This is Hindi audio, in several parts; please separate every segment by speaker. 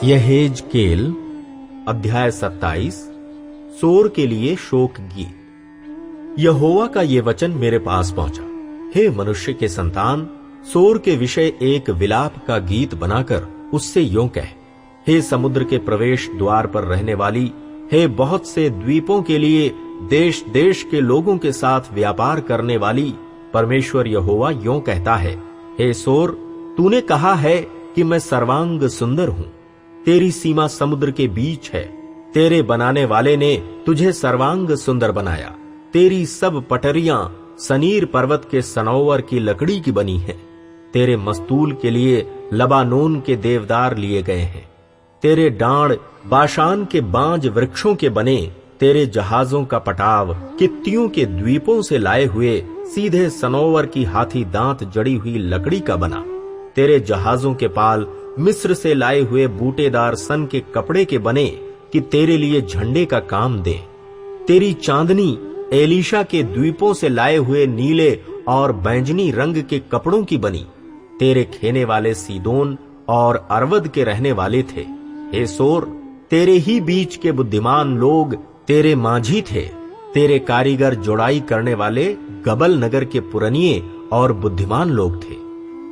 Speaker 1: यहेजकेल अध्याय 27। सोर के लिए शोक गीत। यहोवा का ये वचन मेरे पास पहुंचा, हे मनुष्य के संतान, सोर के विषय एक विलाप का गीत बनाकर उससे यों कह, हे समुद्र के प्रवेश द्वार पर रहने वाली, हे बहुत से द्वीपों के लिए देश देश के लोगों के साथ व्यापार करने वाली, परमेश्वर यहोवा यों कहता है, हे सोर, तूने कहा है कि मैं सर्वांग सुंदर हूं, तेरी सीमा समुद्र के बीच है, तेरे बनाने वाले ने तुझे सर्वांग सुंदर बनाया, तेरी सब पटरियां सनीर पर्वत के सनोवर की लकड़ी की बनी हैं, तेरे मस्तूल के लिए लबानोन के देवदार लिए गए हैं, तेरे डांड बाशान के बांज वृक्षों के बने, तेरे जहाजों का पटाव कित्तियों के द्वीपों से लाए हुए सीधे सनोवर की हाथी दांत जड़ी हुई लकड़ी का बना, तेरे जहाजों के पाल मिस्र से लाए हुए बूटेदार सन के कपड़े के बने कि तेरे लिए झंडे का काम दे, तेरी चांदनी एलीशा के द्वीपों से लाए हुए नीले और बैंजनी रंग के कपड़ों की बनी, तेरे खेने वाले सीदोन और अरवद के रहने वाले थे। हे सोर, तेरे ही बीच के बुद्धिमान लोग तेरे माझी थे, तेरे कारीगर जोड़ाई करने वाले गबल नगर के पुरनिये और बुद्धिमान लोग थे।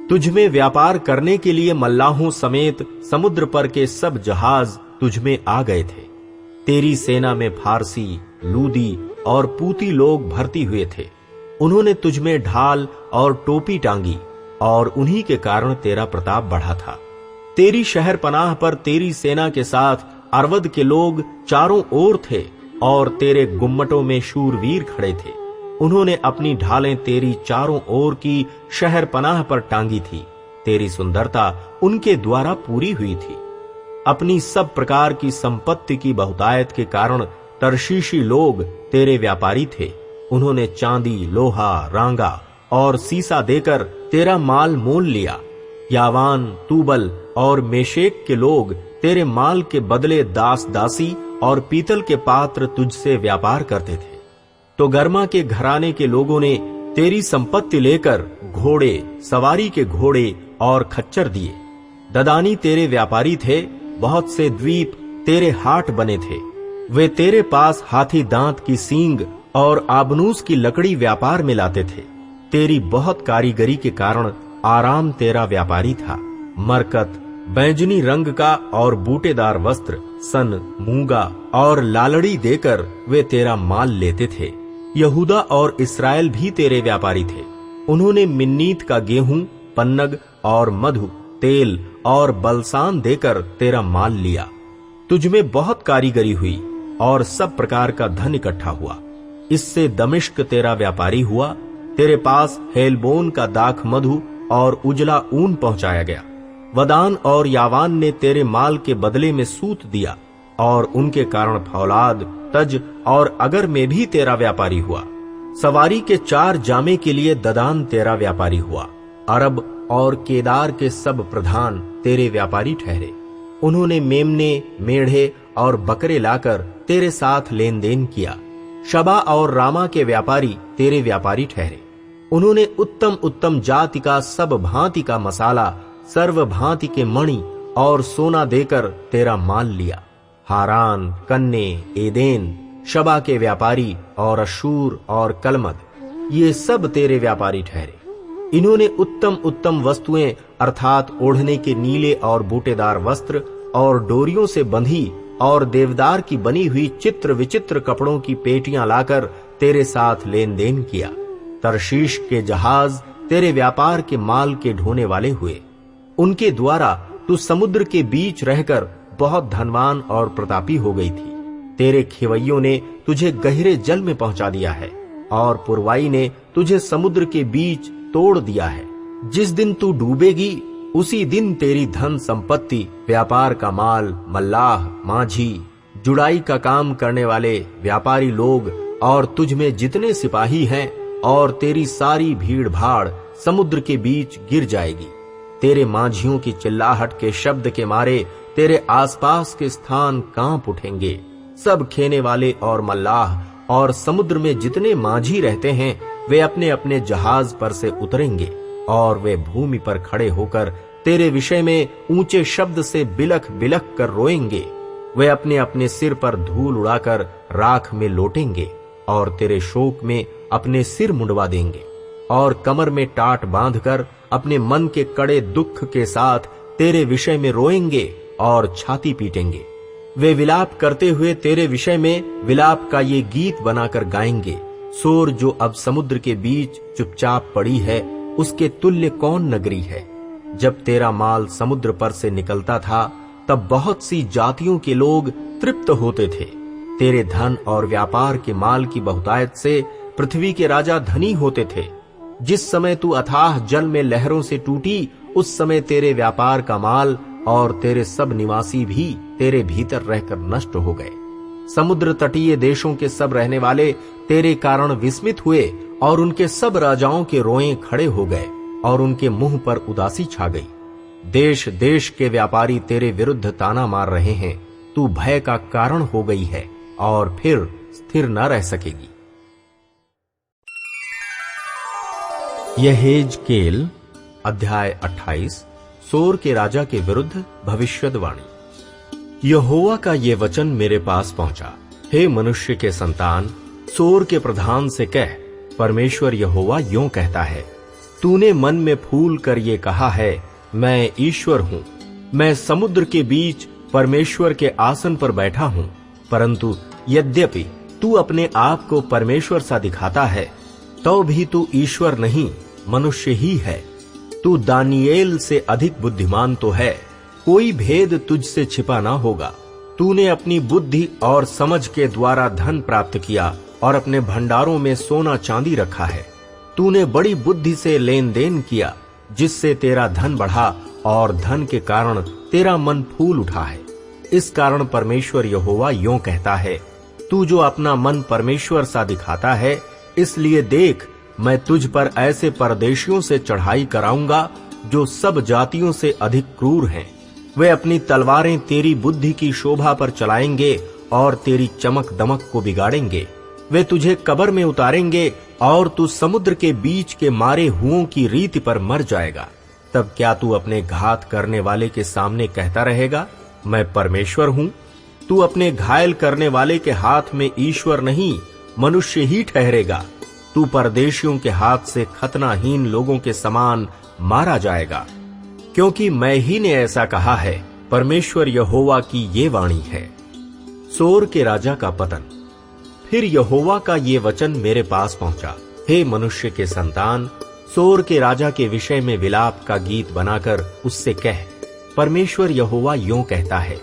Speaker 1: तुझमें व्यापार करने के लिए मल्लाहों समेत समुद्र पर के सब जहाज तुझमें आ गए थे। तेरी सेना में फारसी, लूदी और पूती लोग भर्ती हुए थे। उन्होंने तुझमें ढाल और टोपी टांगी और उन्हीं के कारण तेरा प्रताप बढ़ा था। तेरी शहर पनाह पर तेरी सेना के साथ अरवद के लोग चारों ओर थे और तेरे गुम्मटों में शूरवीर खड़े थे। उन्होंने अपनी ढालें तेरी चारों ओर की शहर पनाह पर टांगी थी। तेरी सुंदरता उनके द्वारा पूरी हुई थी। अपनी सब प्रकार की संपत्ति की बहुतायत के कारण तर्शीशी लोग तेरे व्यापारी थे। उन्होंने चांदी, लोहा, रांगा और सीसा देकर तेरा माल मोल लिया। यावान, तूबल और मेशेक के लोग तेरे माल के बदले दास दासी और पीतल के पात्र तुझसे व्यापार करते थे। तो गर्मा के घराने के लोगों ने तेरी संपत्ति लेकर घोड़े, सवारी के घोड़े और खच्चर दिए। ददानी तेरे व्यापारी थे, बहुत से द्वीप तेरे हाट बने थे। वे तेरे पास हाथी दांत की सींग और आबनूस की लकड़ी व्यापार में लाते थे। तेरी बहुत कारीगरी के कारण आराम तेरा व्यापारी था। मरकत, बैंजनी रंग का और बूटेदार वस्त्र, सन, मूंगा और लालड़ी देकर वे तेरा माल लेते थे। यहूदा और इस्राएल भी तेरे व्यापारी थे। उन्होंने मिन्नीत का गेहूं, पन्नग और मधु, तेल और बलसान देकर तेरा माल लिया। तुझमें बहुत कारीगरी हुई और सब प्रकार का धन इकट्ठा हुआ। इससे दमिश्क तेरा व्यापारी हुआ। तेरे पास हेलबोन का दाख मधु और उजला ऊन पहुंचाया गया। वदान और यावान ने तेरे माल के बदले में सूत दिया और उनके कारण फौलाद, तज और अगर में भी तेरा व्यापारी हुआ। सवारी के 4 जामे के लिए ददान तेरा व्यापारी हुआ। अरब और केदार के सब प्रधान तेरे व्यापारी ठहरे। उन्होंने मेमने, मेढ़े और बकरे लाकर तेरे साथ लेन देन किया। शबा और रामा के व्यापारी तेरे व्यापारी ठहरे। उन्होंने उत्तम उत्तम जाति का सब भांति का मसाला, सर्व भांति के मणि और सोना देकर तेरा माल लिया। हारान, कन्ने, एदेन, शबा के व्यापारी और अशूर और कलमद, ये सब तेरे व्यापारी ठहरे। इन्होंने उत्तम उत्तम वस्तुएं अर्थात ओढ़ने के नीले और बूटेदार वस्त्र और डोरियों से बंधी और देवदार की बनी हुई चित्र विचित्र कपड़ों की पेटियां लाकर तेरे साथ लेन देन किया। तरशीश के जहाज तेरे व्यापार के माल के ढोने वाले हुए। उनके द्वारा तू समुद्र के बीच रहकर बहुत धनवान और प्रतापी हो गई थी। तेरे खेवैयों ने तुझे गहरे जल में पहुंचा दिया है और पुरवाई ने तुझे समुद्र के बीच तोड़ दिया है। जिस दिन तू डूबेगी उसी दिन तेरी धन संपत्ति, व्यापार का माल, मल्लाह, माझी, जुड़ाई का काम करने वाले व्यापारी लोग और तुझ में जितने सिपाही हैं और तेरी सारी भीड़ भाड़ समुद्र के बीच गिर जाएगी। तेरे माझियों की चिल्लाहट के शब्द के मारे तेरे आसपास के स्थान कांप उठेंगे। सब खेने वाले और मल्लाह और समुद्र में जितने माझी रहते हैं वे अपने अपने जहाज पर से उतरेंगे और वे भूमि पर खड़े होकर तेरे विषय में ऊंचे शब्द से बिलख बिलख कर रोएंगे। वे अपने अपने सिर पर धूल उड़ाकर राख में लोटेंगे और तेरे शोक में अपने सिर मुंडवा देंगे और कमर में टाट बांधकर अपने मन के कड़े दुख के साथ तेरे विषय में रोएंगे और छाती पीटेंगे। वे विलाप करते हुए तेरे विषय में विलाप का ये गीत बनाकर गाएंगे। सोर जो अब समुद्र के बीच चुपचाप पड़ी है, उसके तुल्य कौन नगरी है। जब तेरा माल समुद्र पर से निकलता था, तब बहुत सी जातियों के लोग तृप्त होते थे। तेरे धन और व्यापार के माल की बहुतायत से पृथ्वी के राजा धनी होते थे। जिस समय तू अथाह जल में लहरों से टूटी, उस समय तेरे व्यापार का माल और तेरे सब निवासी भी तेरे भीतर रहकर नष्ट हो गए। समुद्र तटीय देशों के सब रहने वाले तेरे कारण विस्मित हुए और उनके सब राजाओं के रोए खड़े हो गए और उनके मुंह पर उदासी छा गई। देश देश के व्यापारी तेरे विरुद्ध ताना मार रहे हैं। तू भय का कारण हो गई है और फिर स्थिर न रह सकेगी। यहेजकेल अध्याय 28। सोर के राजा के विरुद्ध भविष्यवाणी। यहोवा का ये वचन मेरे पास पहुंचा। हे मनुष्य के संतान, सोर के प्रधान से कह, परमेश्वर यहोवा यों कहता है, तूने मन में फूल कर ये कहा है, मैं ईश्वर हूं, मैं समुद्र के बीच परमेश्वर के आसन पर बैठा हूं। परंतु यद्यपि तू अपने आप को परमेश्वर सा दिखाता है, तो भी तू ईश्वर नहीं, मनुष्य ही है। तू दानियेल से अधिक बुद्धिमान तो है, कोई भेद तुझसे छिपा ना होगा। तूने अपनी बुद्धि और समझ के द्वारा धन प्राप्त किया और अपने भंडारों में सोना चांदी रखा है। तूने बड़ी बुद्धि से लेन देन किया, जिससे तेरा धन बढ़ा और धन के कारण तेरा मन फूल उठा है। इस कारण परमेश्वर यहोवा यों कहता है, तू जो अपना मन परमेश्वर सा दिखाता है, इसलिए देख, मैं तुझ पर ऐसे परदेशियों से चढ़ाई कराऊंगा जो सब जातियों से अधिक क्रूर हैं। वे अपनी तलवारें तेरी बुद्धि की शोभा पर चलाएंगे और तेरी चमक दमक को बिगाड़ेंगे। वे तुझे कब्र में उतारेंगे और तू समुद्र के बीच के मारे हुओं की रीति पर मर जाएगा। तब क्या तू अपने घात करने वाले के सामने कहता रहेगा, मैं परमेश्वर हूं? तू अपने घायल करने वाले के हाथ में ईश्वर नहीं, मनुष्य ही ठहरेगा। तू परदेशियों के हाथ से खतनाहीन लोगों के समान मारा जाएगा, क्योंकि मैं ही ने ऐसा कहा है। परमेश्वर यहोवा की ये वाणी है। सोर के राजा का पतन। फिर यहोवा का ये वचन मेरे पास पहुंचा, हे मनुष्य के संतान, सोर के राजा के विषय में विलाप का गीत बनाकर उससे कह, परमेश्वर यहोवा यों कहता है,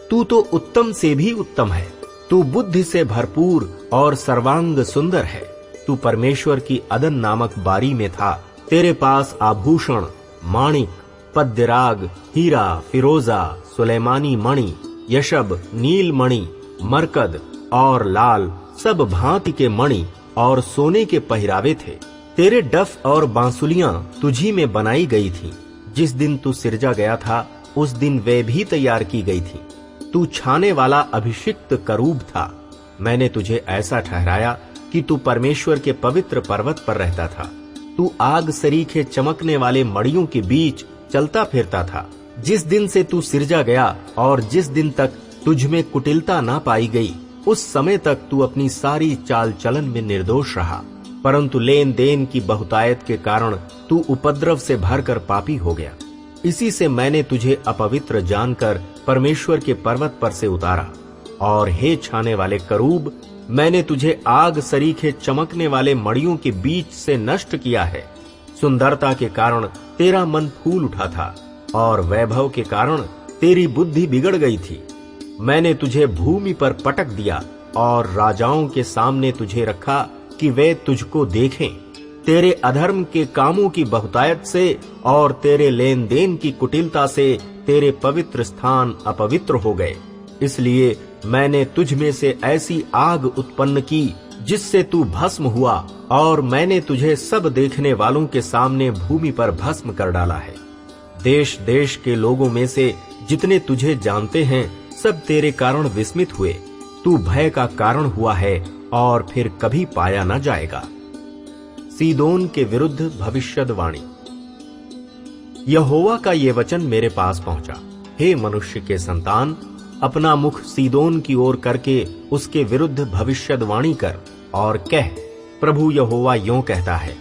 Speaker 1: तू तो उत्तम से भी उत्तम है, तू बुद्धि से भरपूर और सर्वांग सुंदर है। तू परमेश्वर की अदन नामक बारी में था। तेरे पास आभूषण, माणिक, पद्यराग, हीरा, फिरोजा, सुलेमानी मणि, यशब, नील मणि, मरकद और लाल सब भांति के मणि और सोने के पहरावे थे। तेरे डफ और बांसुलियां तुझी में बनाई गई थीं। जिस दिन तू सिरजा गया था, उस दिन वे भी तैयार की गई थी। तू छाने वाला अभिषिक्त करूब था। मैंने तुझे ऐसा ठहराया कि तू परमेश्वर के पवित्र पर्वत पर रहता था। तू आग सरीखे चमकने वाले मड़ियों के बीच चलता फिरता था। जिस दिन से तू सिरजा गया और जिस दिन तक तुझ में कुटिलता ना पाई गई, उस समय तक तू अपनी सारी चाल चलन में निर्दोष रहा। परंतु लेन देन की बहुतायत के कारण तू उपद्रव से भरकर पापी हो गया। इसी से मैंने तुझे अपवित्र जानकर परमेश्वर के पर्वत पर से उतारा। और हे छाने वाले करूब, मैंने तुझे आग सरीखे चमकने वाले मड़ियों के बीच से नष्ट किया है। सुंदरता के कारण तेरा मन फूल उठा था और वैभव के कारण तेरी बुद्धि बिगड़ गई थी। मैंने तुझे भूमि पर पटक दिया और राजाओं के सामने तुझे रखा कि वे तुझको देखें। तेरे अधर्म के कामों की बहुतायत से और तेरे लेन देन की कुटिलता से तेरे पवित्र स्थान अपवित्र हो गए। इसलिए मैंने तुझ में से ऐसी आग उत्पन्न की जिससे तू भस्म हुआ, और मैंने तुझे सब देखने वालों के सामने भूमि पर भस्म कर डाला है। देश देश के लोगों में से जितने तुझे जानते हैं, सब तेरे कारण विस्मित हुए। तू भय का कारण हुआ है और फिर कभी पाया न जाएगा। सीदोन के विरुद्ध भविष्यवाणी। यहोवा का ये वचन मेरे पास पहुंचा, हे मनुष्य के संतान, अपना मुख सीदोन की ओर करके उसके विरुद्ध भविष्यद्वाणी कर और कह, प्रभु यहोवा यों कहता है,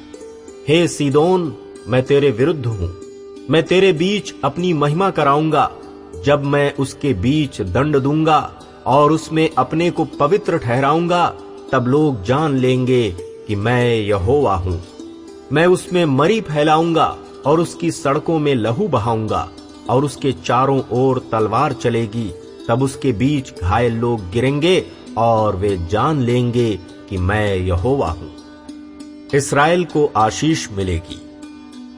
Speaker 1: हे सीदोन, मैं तेरे विरुद्ध हूं। मैं तेरे बीच अपनी महिमा कराऊंगा, जब मैं उसके बीच दंड दूंगा और उसमें अपने को पवित्र ठहराऊंगा, तब लोग जान लेंगे कि मैं यहोवा हूं। मैं उसमें मरी फैलाऊंगा और उसकी सड़कों में लहू बहाऊंगा और उसके चारों ओर तलवार चलेगी। तब उसके बीच घायल लोग गिरेंगे और वे जान लेंगे कि मैं यहोवा हूं। इस्राएल को आशीष मिलेगी।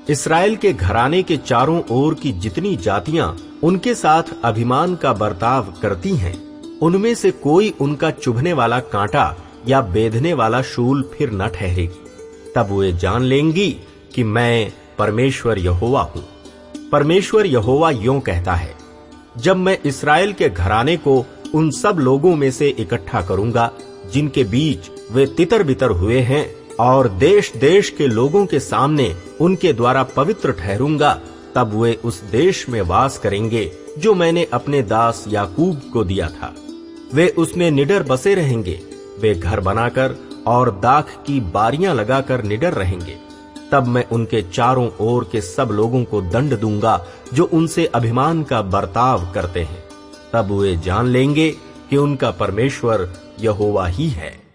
Speaker 1: इस्राएल के घराने के चारों ओर की जितनी जातियां उनके साथ अभिमान का बर्ताव करती हैं, उनमें से कोई उनका चुभने वाला कांटा या बेधने वाला शूल फिर न ठहरेगी। तब वे जान लेंगी कि मैं परमेश्वर यहोवा हूं। परमेश्वर यहोवा यों कहता है, जब मैं इस्राएल के घराने को उन सब लोगों में से इकट्ठा करूंगा जिनके बीच वे तितर बितर हुए हैं, और देश देश के लोगों के सामने उनके द्वारा पवित्र ठहरूंगा, तब वे उस देश में वास करेंगे जो मैंने अपने दास याकूब को दिया था। वे उसमें निडर बसे रहेंगे। वे घर बनाकर और दाख की बारियां लगाकर निडर रहेंगे। तब मैं उनके चारों ओर के सब लोगों को दंड दूंगा जो उनसे अभिमान का बर्ताव करते हैं। तब वे जान लेंगे कि उनका परमेश्वर यहोवा ही है।